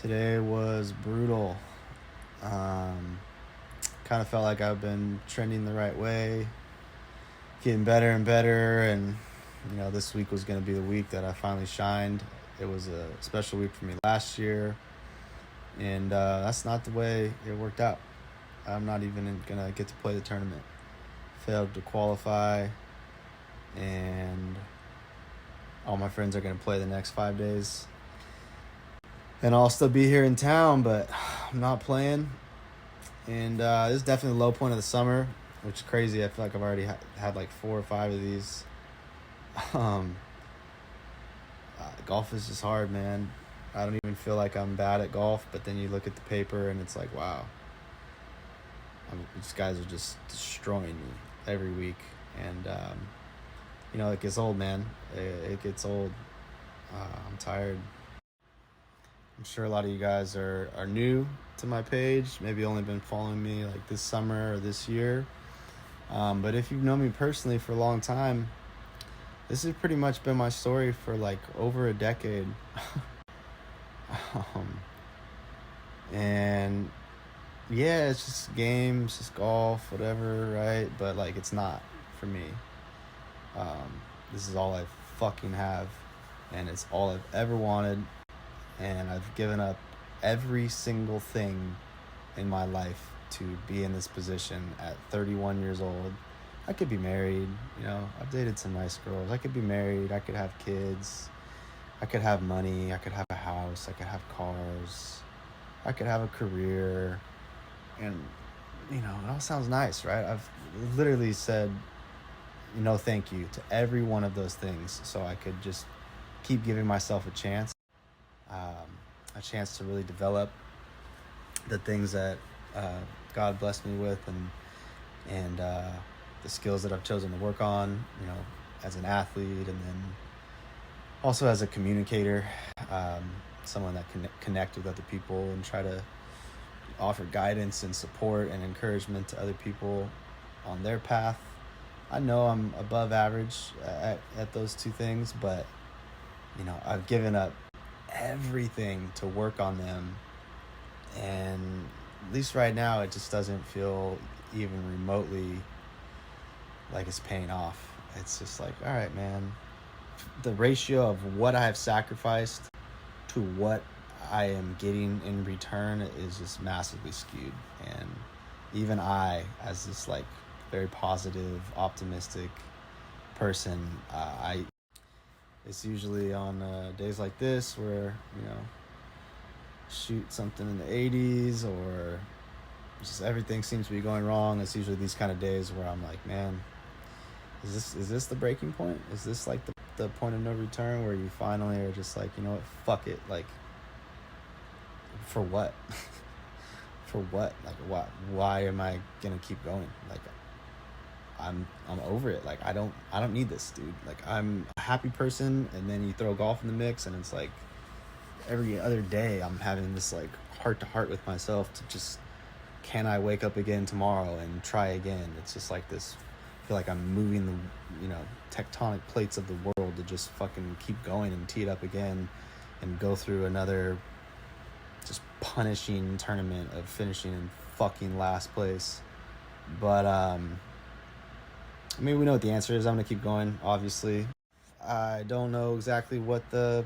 Today was brutal. Um, kind of felt like I've been trending the right way, getting better and better, and this week was going to be the week that I finally shined. It was a special week for me last year, and that's not the way it worked out. I'm not even gonna get to play the tournament. Failed to qualify, and all my friends are gonna play the next 5 days. And I'll still be here in town, but I'm not playing. And this is definitely the low point of the summer, which is crazy. I feel like I've already had like 4 or 5 of these. Um, Golf is just hard, man. I don't even feel like I'm bad at golf, but then you look at the paper and it's like, wow, these guys are just destroying me every week. And, it gets old, man. It gets old. I'm tired. I'm sure a lot of you guys are new to my page, maybe only been following me like this summer or this year. But if you've known me personally for a long time, this has pretty much been my story for like over a decade. And yeah, it's just games, just golf, whatever, right? But like, it's not for me. This is all I fucking have, and it's all I've ever wanted. And I've given up every single thing in my life to be in this position at 31 years old. I could be married, I've dated some nice girls. I could be married, I could have kids, I could have money, I could have a house, I could have cars, I could have a career. And, it all sounds nice, right? I've literally said, thank you to every one of those things so I could just keep giving myself a chance to really develop the things that God blessed me with, and the skills that I've chosen to work on, as an athlete, and then also as a communicator, someone that can connect with other people and try to offer guidance and support and encouragement to other people on their path. I know I'm above average at those two things, but I've given up everything to work on them, and at least right now it just doesn't feel even remotely like it's paying off. It's just like, all right, man, the ratio of what I have sacrificed to what I am getting in return is just massively skewed. And even I, as this like very positive, optimistic person, it's usually on days like this where, shoot something in the 80s, or just everything seems to be going wrong. It's usually these kind of days where I'm like, man, is this the breaking point? Is this like the point of no return where you finally are just like, you know what, fuck it. Like, for what? For what? Like, why am I gonna keep going? Like, I'm over it. Like, I don't need this, dude. Like, I'm a happy person, and then you throw golf in the mix, and it's like every other day I'm having this like heart to heart with myself to just, can I wake up again tomorrow and try again? It's just like this, I feel like I'm moving the tectonic plates of the world to just fucking keep going and tee it up again and go through another just punishing tournament of finishing in fucking last place. But we know what the answer is. I'm gonna keep going, obviously. I don't know exactly what the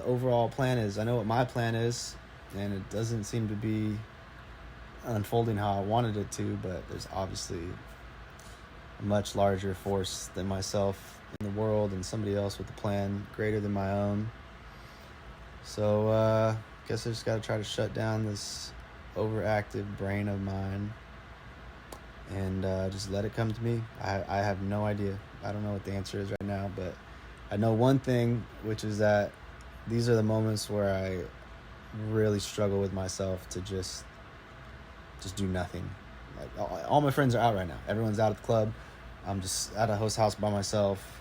overall plan is. I know what my plan is, and it doesn't seem to be unfolding how I wanted it to, but there's obviously a much larger force than myself in the world, and somebody else with a plan greater than my own. So guess I just gotta try to shut down this overactive brain of mine and just let it come to me. I have no idea. I don't know what the answer is right now, but I know one thing, which is that these are the moments where I really struggle with myself to just do nothing. Like, all my friends are out right now. Everyone's out at the club. I'm just at a house by myself.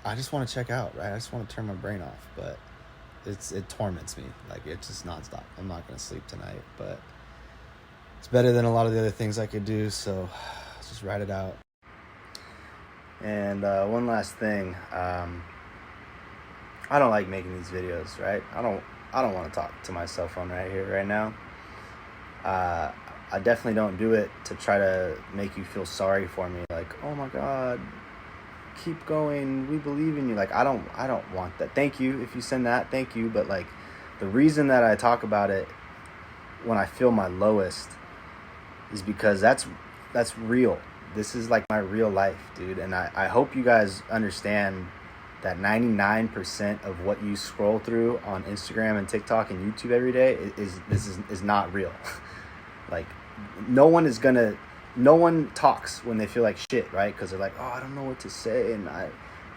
I just want to check out, right? I just want to turn my brain off, but it torments me. Like, it's just nonstop. I'm not going to sleep tonight, but it's better than a lot of the other things I could do, so let's just ride it out. And one last thing. I don't like making these videos, right? I don't want to talk to my cell phone right here, right now. I definitely don't do it to try to make you feel sorry for me. Like, oh my God, keep going. We believe in you. Like, I don't want that. Thank you. If you send that, thank you. But like, the reason that I talk about it when I feel my lowest is because that's real. This is like my real life, dude. And I hope you guys understand that 99% of what you scroll through on Instagram and TikTok and YouTube every day is not real. Like, no one talks when they feel like shit, right? Because they're like, oh, I don't know what to say, and I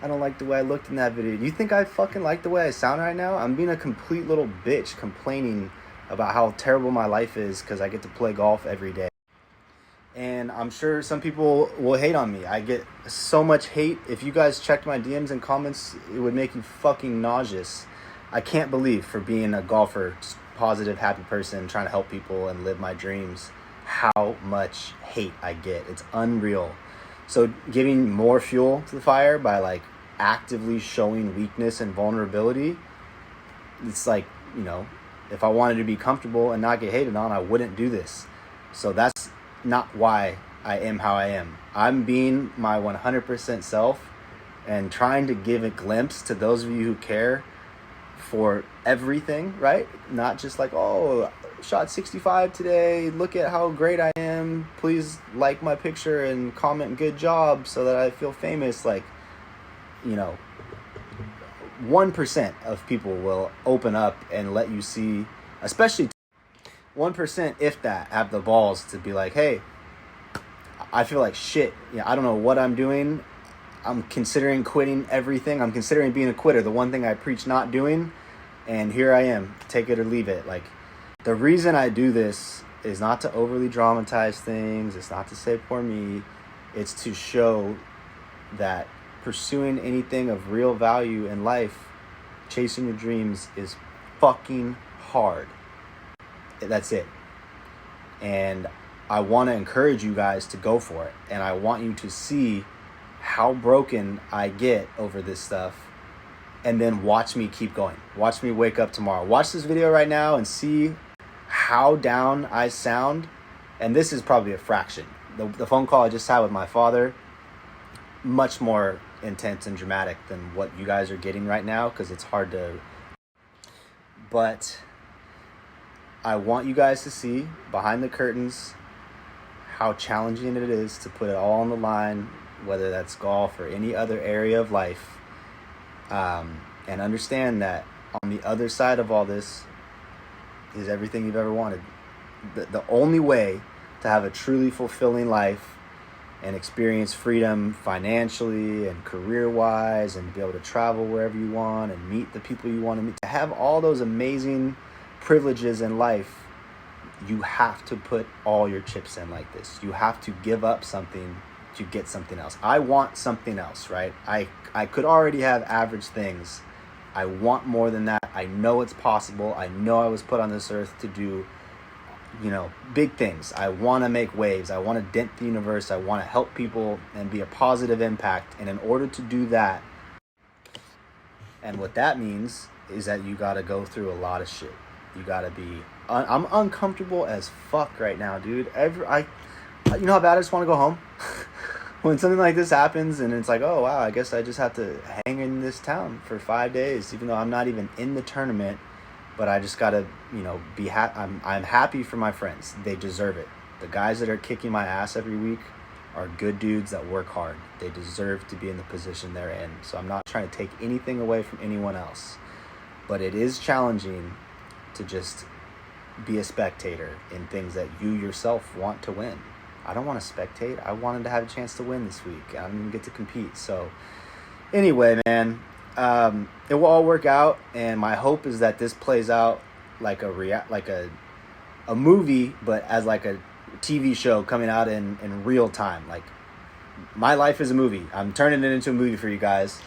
don't like the way I looked in that video. Do you think I fucking like the way I sound right now? I'm being a complete little bitch complaining about how terrible my life is because I get to play golf every day. And I'm sure some people will hate on me. I get so much hate. If you guys checked my DMs and comments, it would make you fucking nauseous. I can't believe, for being a golfer, positive, happy person, trying to help people and live my dreams, how much hate I get. It's unreal. So giving more fuel to the fire by like actively showing weakness and vulnerability, it's like, you know, if I wanted to be comfortable and not get hated on, I wouldn't do this. So that's not why I am how I am. I'm being my 100% self and trying to give a glimpse to those of you who care for everything, right? Not just like, oh, shot 65 today, look at how great I am, please like my picture and comment good job so that I feel famous. Like, you know, 1% of people will open up and let you see, especially 1%, if that, have the balls to be like, hey, I feel like shit. I don't know what I'm doing. I'm considering quitting everything. I'm considering being a quitter, the one thing I preach not doing. And here I am, take it or leave it. Like, the reason I do this is not to overly dramatize things. It's not to say poor me. It's to show that pursuing anything of real value in life, chasing your dreams, is fucking hard. That's it. And I want to encourage you guys to go for it. And I want you to see how broken I get over this stuff. And then watch me keep going. Watch me wake up tomorrow. Watch this video right now and see how down I sound. And this is probably a fraction. The phone call I just had with my father, much more intense and dramatic than what you guys are getting right now, because it's hard to... But I want you guys to see behind the curtains how challenging it is to put it all on the line, whether that's golf or any other area of life. And understand that on the other side of all this is everything you've ever wanted. The only way to have a truly fulfilling life and experience freedom financially and career-wise and be able to travel wherever you want and meet the people you want to meet, to have all those amazing privileges in life, you have to put all your chips in like this. You have to give up something to get something else. I want something else, right? I could already have average things. I want more than that. I know it's possible. I know I was put on this earth to do, you know, big things. I want to make waves. I want to dent the universe. I want to help people and be a positive impact. And in order to do that, and what that means is that you got to go through a lot of shit. You got to be... I'm uncomfortable as fuck right now, dude. You know how bad I just want to go home? When something like this happens and it's like, oh, wow, I guess I just have to hang in this town for 5 days, even though I'm not even in the tournament. But I just got to, you know, be I'm happy for my friends. They deserve it. The guys that are kicking my ass every week are good dudes that work hard. They deserve to be in the position they're in. So I'm not trying to take anything away from anyone else. But it is challenging to just be a spectator in things that you yourself want to win. I don't want to spectate. I wanted to have a chance to win this week. I didn't even get to compete. So anyway, man, it will all work out. And my hope is that this plays out like a movie, but as like a TV show coming out in real time. Like, my life is a movie. I'm turning it into a movie for you guys.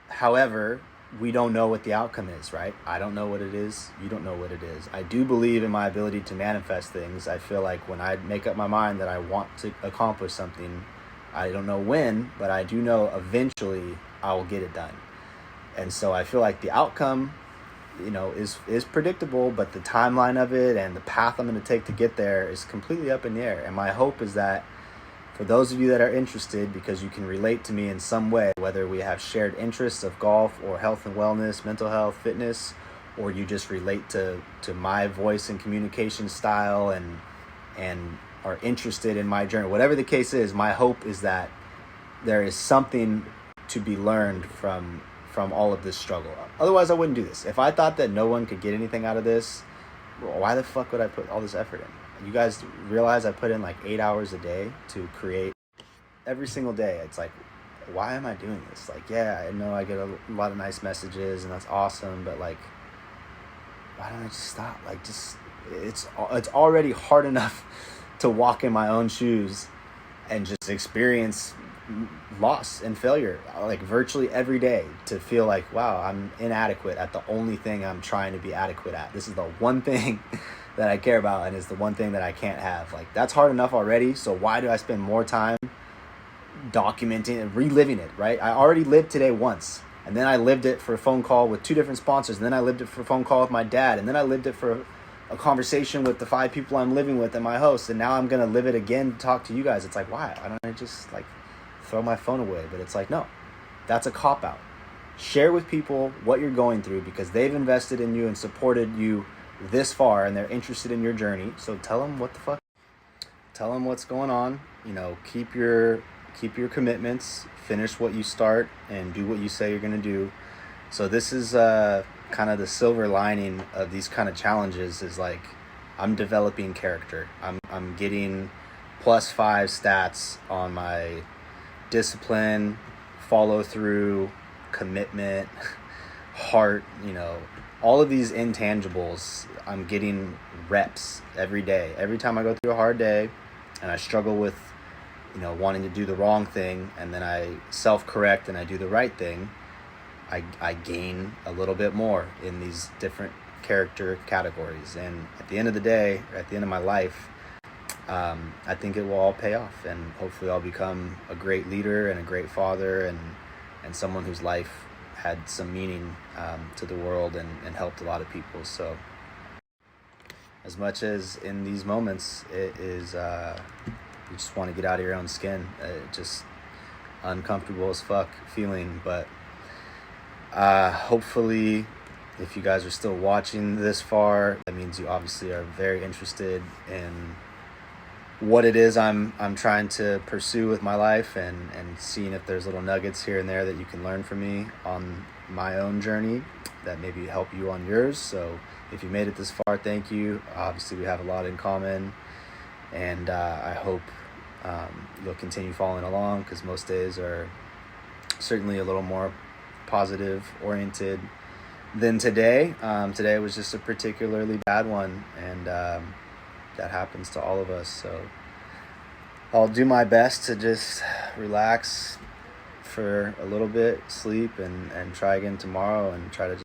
However, we don't know what the outcome is, right? I don't know what it is. You don't know what it is. I do believe in my ability to manifest things. I feel like when I make up my mind that I want to accomplish something, I don't know when, but I do know eventually I will get it done. And so I feel like the outcome, is predictable, but the timeline of it and the path I'm going to take to get there is completely up in the air. And my hope is that for those of you that are interested, because you can relate to me in some way, whether we have shared interests of golf or health and wellness, mental health, fitness, or you just relate to my voice and communication style and are interested in my journey, whatever the case is, my hope is that there is something to be learned from all of this struggle. Otherwise, I wouldn't do this. If I thought that no one could get anything out of this, why the fuck would I put all this effort in? You guys realize I put in like 8 hours a day to create every single day. It's like, why am I doing this? Like, yeah, I know I get a lot of nice messages and that's awesome, but like, why don't I just stop? Like, it's already hard enough to walk in my own shoes and just experience loss and failure like virtually every day, to feel like, wow, I'm inadequate at the only thing I'm trying to be adequate at. This is the one thing that I care about, and it's the one thing that I can't have. Like, that's hard enough already, so why do I spend more time documenting and reliving it, right? I already lived today once, and then I lived it for a phone call with 2 different sponsors, and then I lived it for a phone call with my dad, and then I lived it for a conversation with the 5 people I'm living with and my host, and now I'm gonna live it again to talk to you guys. It's like, why don't I just like throw my phone away? But it's like, no, that's a cop-out. Share with people what you're going through, because they've invested in you and supported you this far, and they're interested in your journey. So tell them tell them what's going on. Keep your commitments, finish what you start, and do what you say you're going to do. So this is kind of the silver lining of these kind of challenges, is like, I'm developing character. I'm getting +5 stats on my discipline, follow through, commitment, heart, all of these intangibles. I'm getting reps every day. Every time I go through a hard day and I struggle with, wanting to do the wrong thing, and then I self-correct and I do the right thing, I gain a little bit more in these different character categories. And at the end of the day, or at the end of my life, I think it will all pay off, and hopefully I'll become a great leader and a great father, and someone whose life had some meaning to the world and helped a lot of people. So as much as in these moments it is you just want to get out of your own skin, just uncomfortable as fuck feeling, but hopefully if you guys are still watching this far, that means you obviously are very interested in what it is I'm trying to pursue with my life, and seeing if there's little nuggets here and there that you can learn from me on my own journey that maybe help you on yours. So if you made it this far, thank you. Obviously we have a lot in common, and I hope you'll continue following along, because most days are certainly a little more positive oriented than today. Today was just a particularly bad one, and that happens to all of us. So I'll do my best to just relax for a little bit, sleep, and try again tomorrow, and try to